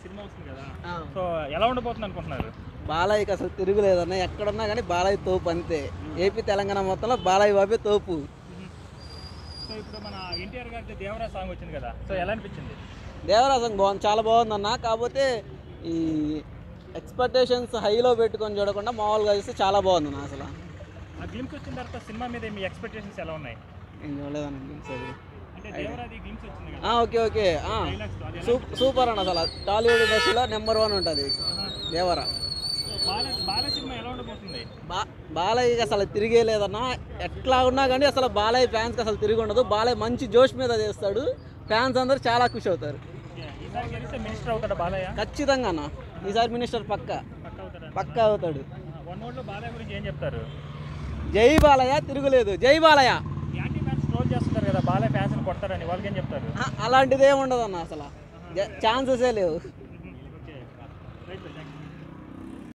Cinema వస్తుంది కదా, so ఎలా ఉండబోతుంది అనుకుంటున్నారు? బాలయ్యకి అసలు తిరుగులేదన్న, ఎక్కడున్నా కానీ బాలయ్య తోపు అంతే. ఏపీ తెలంగాణ మొత్తంలో బాలయ్య బాబే తోపు. సో ఇప్పుడు మన ఎన్టీఆర్ గారి దేవరా సాంగ్ వచ్చింది కదా, సో ఎలా అనిపించింది? దేవరాజం బాగుంది, చాలా బాగుందన్న. కాకపోతే ఈ ఎక్స్పెక్టేషన్స్ హైలో పెట్టుకొని చూడకుండా మామూలుగా చూస్తే చాలా బాగుందన్న. అసలు ఆ గ్లిమ్స్ వచ్చిన తర్వాత సినిమా మీద మీ ఎక్స్పెక్టేషన్స్ ఎలా ఉన్నాయి? నేను చూడలేదన్న సరే. అంటే దేవరాది గ్లిమ్స్ వచ్చింది కదా, ఓకే ఓకే, డైలాగ్స్ తో, అది ఎలా అనిపించింది? సూపర్ అన్న. అసలు టాలీవుడ్ ఇండస్ట్రీలో నెంబర్ 1 ఉంటుంది దేవరా. సో బాల సినిమా ఎలా ఉండబోతుంది? బాలయ్యకి అసలు తిరిగే లేదన్న. ఎట్లా ఉన్నా కానీ అసలు బాలయ్య ఫ్యాన్స్కి అసలు తిరిగి ఉండదు. బాలయ్య మంచి జోష్ మీద చేస్తాడు, ఫ్యాన్స్ అందరూ చాలా ఖుషి అవుతారు. ఈసారి గెలిస్తే మినిస్టర్ అవుతాడా బాలయ్య? ఖచ్చితంగా అన్న, ఈసారి మినిస్టర్ పక్కా అవుతాడు. వన్ వర్డ్ లో బాలయ్య గురించి ఏం చెప్తారు? జై బాలయ్య, తిరుగులేదు, జై బాలయ్య. యాంటీ ఫ్యాన్స్ ట్రోల్ చేస్తుంటారు కదా, బాలయ్య ఫ్యాన్స్ కొడతారని, వాళ్ళకి ఏం చెప్తారు? అలాంటిదే ఉండదు అన్న, అసలు ఛాన్సెసే లేవు. Okay, right, thank you.